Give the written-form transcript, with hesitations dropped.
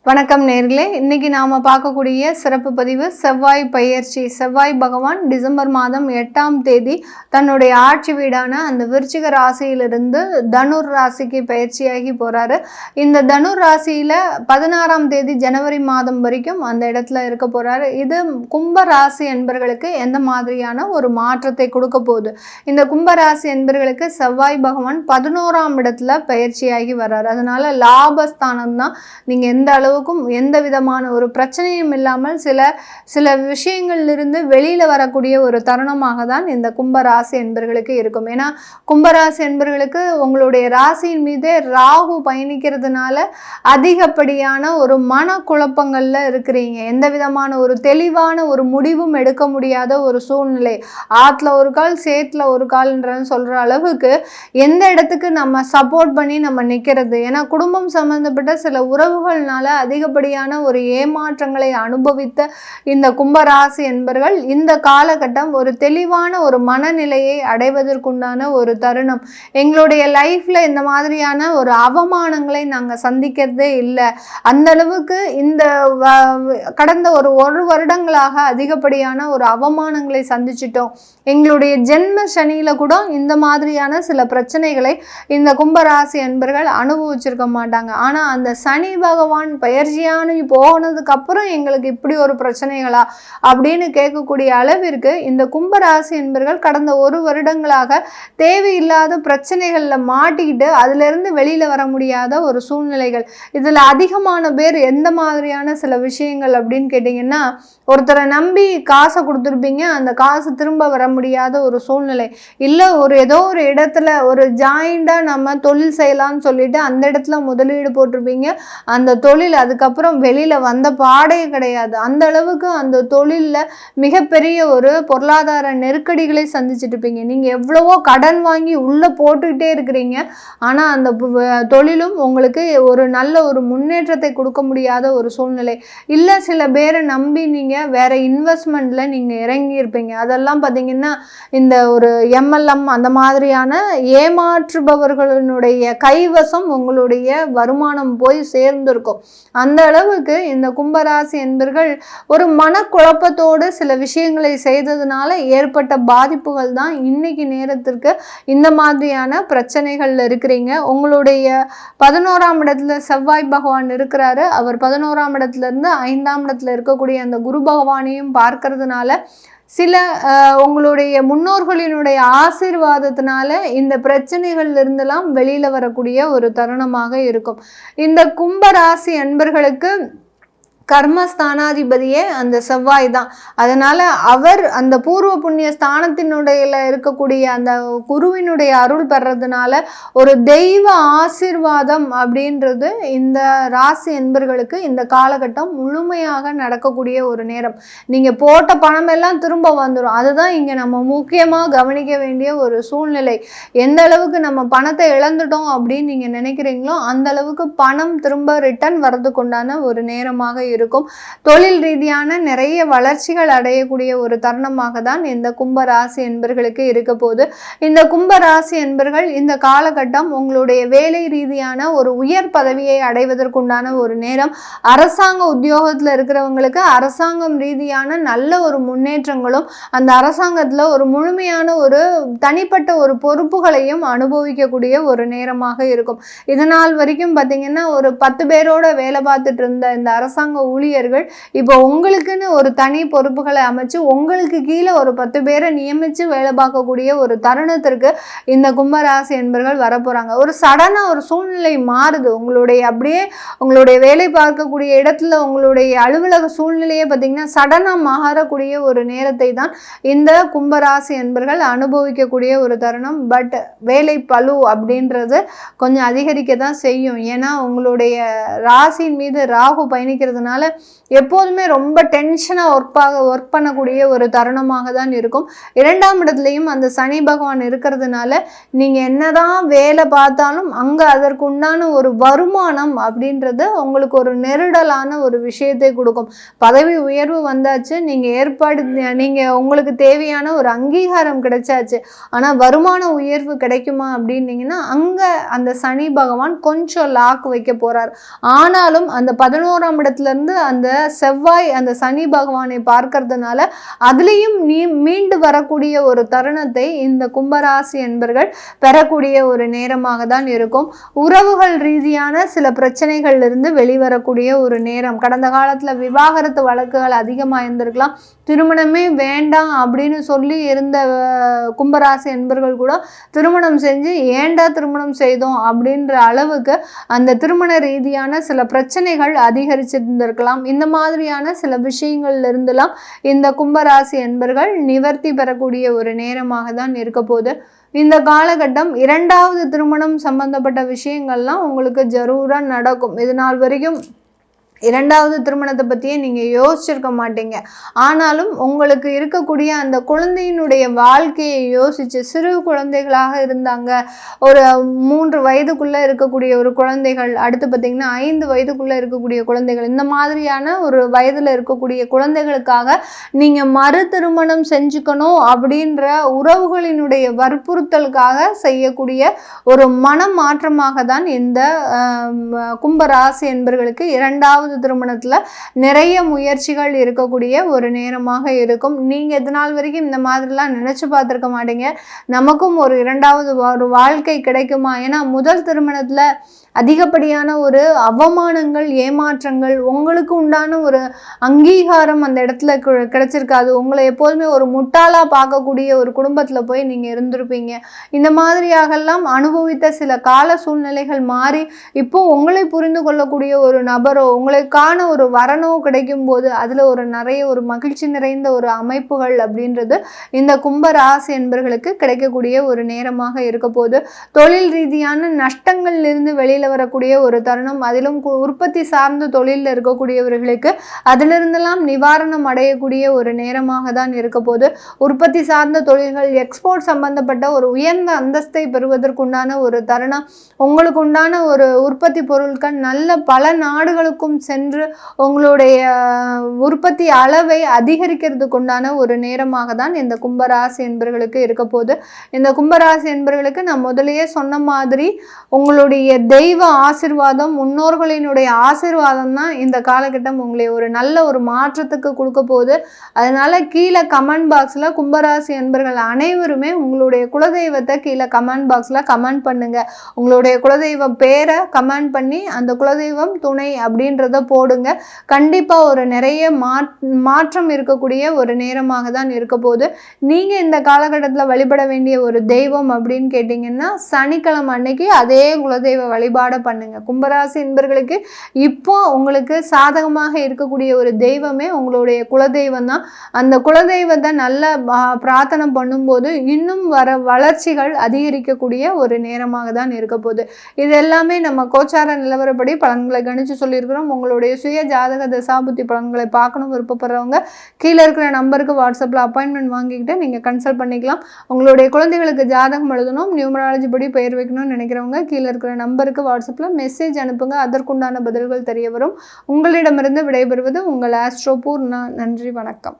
வணக்கம் நேர்களே, இன்னைக்கு நாம பார்க்கக்கூடிய சிறப்பு பதிவு செவ்வாய் பயிற்சி. செவ்வாய் பகவான் டிசம்பர் மாதம் 8ஆம் தேதி தன்னுடைய ஆட்சி வீடான அந்த விருச்சிக ராசியிலிருந்து தனுர் ராசிக்கு பயிற்சியாகி போறாரு. இந்த தனுர் ராசியில 16ஆம் தேதி ஜனவரி மாதம் வரைக்கும் அந்த இடத்துல இருக்க போறாரு. இது கும்ப ராசி என்பர்களுக்கு எந்த மாதிரியான ஒரு மாற்றத்தை கொடுக்க போகுது? இந்த கும்ப ராசி என்பர்களுக்கு செவ்வாய் பகவான் 11ஆம் இடத்துல பயிற்சியாகி வர்றாரு. அதனால லாபஸ்தானம் தான். நீங்க எந்த அளவு எந்த விதமான ஒரு பிரச்சனையும் இல்லாமல் சில விஷயங்களிலிருந்து வெளியில வரக்கூடிய ஒரு தருணமாக தான் இந்த கும்பராசி என்பர்களுக்கு இருக்கும். ஏன்னா கும்பராசி என்பர்களுக்கு உங்களுடைய ராசியின் மீதே ராகு பயணிக்கிறதுனால அதிகப்படியான ஒரு மன குழப்பங்கள்ல இருக்கிறீங்க. எந்த விதமான ஒரு தெளிவான ஒரு முடிவும் எடுக்க முடியாத ஒரு சூழ்நிலை. ஆத்துல ஒரு கால் சேத்துல ஒரு கால்ன்றன்னு சொல்ற அளவுக்கு எந்த இடத்துக்கு நம்ம சப்போர்ட் பண்ணி நம்ம நிற்கிறது. ஏன்னா குடும்பம் சம்பந்தப்பட்ட சில உறவுகள்னால அதிகப்படியான ஒரு ஏமாற்றங்களை அனுபவித்த இந்த கும்பராசி என்பர்கள் இந்த காலகட்டம் ஒரு தெளிவான ஒரு மனநிலையை அடைவதற்குண்டான ஒரு தருணம். எங்களுடைய லைஃப்ல இந்த மாதிரியான ஒரு அவமானங்களை நாங்கள் சந்திக்கிறதே இல்லை. அந்த அளவுக்கு இந்த கடந்த ஒரு வருடங்களாக அதிகப்படியான ஒரு அவமானங்களை சந்திச்சிட்டோம். எங்களுடைய ஜென்ம சனியில கூட இந்த மாதிரியான சில பிரச்சனைகளை இந்த கும்பராசி என்பர்கள் அனுபவிச்சிருக்க மாட்டாங்க. ஆனா அந்த சனி பகவான் பயிற்சியானு போனதுக்கு அப்புறம் எங்களுக்கு இப்படி ஒரு பிரச்சனைகளா அப்படின்னு கேட்கக்கூடிய அளவிற்கு இந்த கும்பராசி என்பர்கள் கடந்த ஒரு வருடங்களாக தேவையில்லாத பிரச்சனைகள்ல மாட்டிக்கிட்டு அதுல இருந்து வெளியில வர முடியாத ஒரு சூழ்நிலைகள். இதுல அதிகமான பேர் எந்த மாதிரியான சில விஷயங்கள் அப்படின்னு கேட்டீங்கன்னா, ஒருத்தரை நம்பி காசை கொடுத்துருப்பீங்க, அந்த காசு திரும்ப வர முடியாத ஒரு சூழ்நிலை. இல்லை ஏதோ ஒரு இடத்துல ஒரு ஜாயிண்டா நம்ம தொழில் செய்யலாம்னு சொல்லிட்டு அந்த இடத்துல முதலீடு போட்டிருப்பீங்க. அந்த தொழில் அதுக்கப்புறம் வெளியில வந்த பாடே கிடையாது. அந்த அளவுக்கு அந்த தொழில்ல மிகப்பெரிய ஒரு பொருளாதார நெருக்கடிகளை சந்திச்சுட்டு இருப்பீங்க. நீங்க எவ்வளவோ கடன் வாங்கி உள்ள போட்டுக்கிட்டே இருக்கிறீங்க. ஆனா அந்த தொழிலும் உங்களுக்கு ஒரு நல்ல ஒரு முன்னேற்றத்தை கொடுக்க முடியாத ஒரு சூழ்நிலை. இல்ல சில பேரை நம்பி நீங்க வேற இன்வெஸ்ட்மெண்ட்ல நீங்க இறங்கி இருப்பீங்க. அதெல்லாம் பாத்தீங்கன்னா இந்த ஒரு MLM அந்த மாதிரியான ஏமாற்றுபவர்களுடைய கைவசம் உங்களுடைய வருமானம் போய் சேர்ந்திருக்கும். அந்த அளவுக்கு இந்த கும்பராசி என்பர்கள் ஒரு மனக்குழப்பத்தோடு சில விஷயங்களை செய்ததுனால ஏற்பட்ட பாதிப்புகள் தான் இன்னைக்கு நேரத்திற்கு இந்த மாதிரியான பிரச்சனைகள்ல இருக்கிறீங்க. உங்களுடைய 11ஆம் இடத்துல செவ்வாய் பகவான் இருக்கிறாரு. அவர் 11ஆம் இடத்துல இருந்து 5ஆம் இடத்துல இருக்கக்கூடிய அந்த குரு பகவானையும் பார்க்கறதுனால சில உங்களுடைய முன்னோர்களினுடைய ஆசீர்வாதத்தினால இந்த பிரச்சனைகள்ல இருந்தெல்லாம் வெளியில வரக்கூடிய ஒரு தருணமாக இருக்கும். இந்த கும்பராசி அன்பர்களுக்கு கர்மஸ்தானாதிபதியே அந்த செவ்வாய் தான். அதனால அவர் அந்த பூர்வ புண்ணிய ஸ்தானத்தினுடைய இருக்கக்கூடிய அந்த குருவினுடைய அருள் பெறதுனால ஒரு தெய்வ ஆசீர்வாதம் அப்படின்றது இந்த ராசி என்பர்களுக்கு இந்த காலகட்டம் முழுமையாக நடக்கக்கூடிய ஒரு நேரம். நீங்க போட்ட பணம் எல்லாம் திரும்ப வந்துடும். அதுதான் இங்க நம்ம முக்கியமா கவனிக்க வேண்டிய ஒரு சூழ்நிலை. எந்த அளவுக்கு நம்ம பணத்தை இழந்துட்டோம் அப்படின்னு நீங்க நினைக்கிறீங்களோ அந்த அளவுக்கு பணம் திரும்ப ரிட்டர்ன் வர்றதுக்கு உண்டான ஒரு நேரமாக இருக்கும். தொழில் ரீதியான நிறைய வளர்ச்சிகள் அடையக்கூடிய ஒரு தருணமாக தான் இந்த கும்பராசி என்பர்களுக்கு இருக்க போது. இந்த கும்பராசி என்பர்கள் இந்த காலகட்டம் உங்களுடைய வேலை ரீதியான ஒரு உயர் பதவியை அடைவதற்குண்டான ஒரு நேரம். அரசாங்க உத்தியோகத்துல இருக்கிறவங்களுக்கு அரசாங்கம் ரீதியான நல்ல ஒரு முன்னேற்றங்களும் அந்த அரசாங்கத்துல ஒரு முழுமையான ஒரு தனிப்பட்ட ஒரு பொறுப்புகளையும் அனுபவிக்கக்கூடிய ஒரு நேரமாக இருக்கும். இதனால் வரைக்கும் பார்த்தீங்கன்னா ஒரு 10 பேரோட வேலை பார்த்துட்டு இருந்த இந்த அரசாங்க ஊழியர்கள் இப்போ உங்களுக்குன்னு ஒரு தனி பொறுப்புகளை அமைச்சு உங்களுக்கு கீழே ஒரு 10 பேரை நியமிச்சு வேலை பார்க்கக்கூடிய ஒரு தருணத்திற்கு இந்த கும்பராசி என்பர்கள் வரப்போறாங்க. ஒரு சடனா ஒரு சூழ்நிலை மாறுது. அப்படியே உங்களுடைய வேலை பார்க்கக்கூடிய இடத்துல உங்களுடைய அலுவலக சூழ்நிலையே பார்த்தீங்கன்னா சடனா மாறக்கூடிய ஒரு நேரத்தை தான் இந்த கும்பராசி என்பர்கள் அனுபவிக்கக்கூடிய ஒரு தருணம். பட் வேலை பளு அப்படின்றது கொஞ்சம் அதிகரிக்க தான் செய்யும். ஏன்னா உங்களுடைய ராசியின் மீது ராகு பயணிக்கிறதுனால இருக்கிறதுனால எப்போதுமே ரொம்ப டென்ஷனாக ஒர்க் பண்ணக்கூடிய ஒரு தருணமாக தான் இருக்கும். 2ஆம் இடத்துலையும் அந்த சனி பகவான் இருக்கிறதுனால நீங்கள் என்னதான் வேலை பார்த்தாலும் அங்கே அதற்கு உண்டான ஒரு வருமானம் அப்படின்றது உங்களுக்கு ஒரு நெருடலான ஒரு விஷயத்தை கொடுக்கும். பதவி உயர்வு வந்தாச்சு, நீங்கள் உங்களுக்கு தேவையான ஒரு அங்கீகாரம் கிடைச்சாச்சு, ஆனால் வருமான உயர்வு கிடைக்குமா அப்படின்னீங்கன்னா அங்கே அந்த சனி பகவான் கொஞ்சம் லாக் வைக்க போகிறார். ஆனாலும் அந்த 11ஆம் இடத்துலேருந்து அந்த செவ்வாய் அந்த சனி பகவானை பார்க்கறதுனால அதுலேயும் மீண்டு வரக்கூடிய ஒரு தருணத்தை இந்த கும்பராசி என்பர்கள் பெறக்கூடிய ஒரு நேரமாக தான் இருக்கும். உறவுகள் ரீதியான சில பிரச்சனைகள்லிருந்து வெளிவரக்கூடிய ஒரு நேரம். கடந்த காலத்தில் விவாகரத்து வழக்குகள் அதிகமாக இருந்திருக்கலாம். திருமணமே வேண்டாம் அப்படின்னு சொல்லி இருந்த கும்பராசி என்பர்கள் கூட திருமணம் செஞ்சு ஏண்டா திருமணம் செய்தோம் அப்படின்ற அளவுக்கு அந்த திருமண ரீதியான சில பிரச்சனைகள் அதிகரிச்சிருந்திருக்கலாம். இந்த மாதிரியான சில விஷயங்கள்ல இருந்தெல்லாம் இந்த கும்பராசி என்பர்கள் நிவர்த்தி பெறக்கூடிய ஒரு நேரமாக தான் இருக்க போகுது. இந்த காலகட்டம் 2வது திருமணம் சம்பந்தப்பட்ட விஷயங்கள்லாம் உங்களுக்கு ஜரூரா நடக்கும். இது நாள் வரைக்கும் 2வது திருமணத்தை பற்றியே நீங்கள் யோசிச்சிருக்க மாட்டீங்க. ஆனாலும் உங்களுக்கு இருக்கக்கூடிய அந்த குழந்தையினுடைய வாழ்க்கையை யோசித்து, சிறு குழந்தைகளாக இருந்தாங்க, ஒரு 3 வயதுக்குள்ளே இருக்கக்கூடிய ஒரு குழந்தைகள், அடுத்து பார்த்திங்கன்னா 5 வயதுக்குள்ளே இருக்கக்கூடிய குழந்தைகள், இந்த மாதிரியான ஒரு வயதில் இருக்கக்கூடிய குழந்தைகளுக்காக நீங்கள் மறு திருமணம் செஞ்சுக்கணும் அப்படின்ற உறவுகளினுடைய வற்புறுத்தலுக்காக செய்யக்கூடிய ஒரு மனமாற்றமாக தான் இந்த கும்பராசி என்பர்களுக்கு 2வது திருமணத்துல நிறைய முயற்சிகள் இருக்கக்கூடிய ஒரு நேரமாக இருக்கும். நீங்க இது நாள் வரைக்கும் இந்த மாதிரிலாம் நினைச்சு பார்த்திருக்க மாட்டீங்க. நமக்கும் ஒரு 2வது ஒரு வாழ்க்கை கிடைக்குமா? ஏன்னா முதல் திருமணத்துல அதிகப்படியான ஒரு அவமானங்கள், ஏமாற்றங்கள், உங்களுக்கு உண்டான ஒரு அங்கீகாரம் அந்த இடத்துல கிடைச்சிருக்காது. உங்களை எப்போதுமே ஒரு முட்டாளாக பார்க்கக்கூடிய ஒரு குடும்பத்தில் போய் நீங்கள் இருந்திருப்பீங்க. இந்த மாதிரியாகலாம் அனுபவித்த சில கால சூழ்நிலைகள் மாறி இப்போ உங்களை புரிந்து கொள்ளக்கூடிய ஒரு நபரோ உங்களுக்கான ஒரு வரனோ கிடைக்கும் போது அதில் நிறைய ஒரு மகிழ்ச்சி நிறைந்த ஒரு அமைப்புகள் அப்படின்றது இந்த கும்பராசி என்பர்களுக்கு கிடைக்கக்கூடிய ஒரு நேரமாக இருக்க போது. தொழில் ரீதியான நஷ்டங்கள்லிருந்து வெளியில் வரக்கூடிய ஒரு தருணம். அதிலும் உற்பத்தி சார்ந்த தொழிலில் இருக்கக்கூடியவர்களுக்கு அதிலிருந்தெல்லாம் நிவாரணம் அடையக்கூடிய ஒரு நேரமாக தான் இருக்க போது. உற்பத்தி சார்ந்த தொழில்கள், எக்ஸ்போர்ட் சம்பந்தப்பட்ட ஒரு உயர்ந்த அந்தஸ்தை பெறுவதற்குண்டான ஒரு தருணம். உங்களுக்கு உண்டான ஒரு உற்பத்தி பொருட்கள் நல்ல பல நாடுகளுக்கும் சென்று உங்களுடைய உற்பத்தி அளவை அதிகரிக்கிறதுக்கு உண்டான ஒரு நேரமாக தான் இந்த கும்பராசி என்பர்களுக்கு இருக்க போது. இந்த கும்பராசி என்பர்களுக்கு நான் முதலையே சொன்ன மாதிரி உங்களுடைய தெய்வ ஆசீர்வாதம், முன்னோர்களினுடைய ஆசீர்வாதம் தான் இந்த காலகட்டம் உங்களை ஒரு நல்ல ஒரு மாற்றத்துக்கு கொடுக்க போகுது. அதனால கீழே கமெண்ட் பாக்ஸில் கும்பராசி என்பர்கள் அனைவருமே உங்களுடைய குலதெய்வத்தை கீழே கமெண்ட் பாக்ஸில் கமெண்ட் பண்ணுங்க. உங்களுடைய குலதெய்வம் பேரை கமெண்ட் பண்ணி அந்த குலதெய்வம் துணை அப்படின்றத போடுங்க. கண்டிப்பாக ஒரு நிறைய மாற்றம் இருக்கக்கூடிய ஒரு நேரமாக தான் இருக்க போகுது. நீங்கள் இந்த காலகட்டத்தில் வழிபட வேண்டிய ஒரு தெய்வம் அப்படின்னு கேட்டிங்கன்னா சனிக்கிழமை அன்னைக்கு அதே குலதெய்வ வழிபாடு பண்ணுங்க. கும்பராசி என்பர்களுக்கு இப்போ உங்களுக்கு சாதகமாக இருக்கக்கூடிய ஒரு தெய்வமே உங்களுடைய குலதெய்வம் தான். அந்த குலதெய்வத்தை நல்ல பிரார்த்தனை பண்ணும்போது இன்னும் வளர்ச்சிகள் அதிகரிக்கக்கூடிய ஒரு நேரமாக தான் இருக்க போகுது. இது எல்லாமே நம்ம கோச்சார நிலவரப்படி பலன்களை கணிச்சு சொல்லியிருக்கிறோம். உங்களுடைய சுய ஜாதக தசாபுத்தி பலன்களை பார்க்கணும் விருப்பப்படுறவங்க கீழே இருக்கிற நம்பருக்கு வாட்ஸ்அப்பில் அப்பாயின்மெண்ட் வாங்கிக்கிட்டு நீங்கள் கன்சல்ட் பண்ணிக்கலாம். உங்களுடைய குழந்தைகளுக்கு ஜாதகம் எழுதணும், நியூமராலஜி படி பெயர் வைக்கணும்னு நினைக்கிறவங்க கீழே இருக்கிற நம்பருக்கு வாட்ஸ்அப்பில் மெசேஜ் அனுப்புங்க. அதற்குண்டான பதில்கள் தெரிய வரும். உங்களிடமிருந்து விடைபெறுவது உங்கள் ஆஸ்ட்ரோ பூர்ணா. நன்றி, வணக்கம்.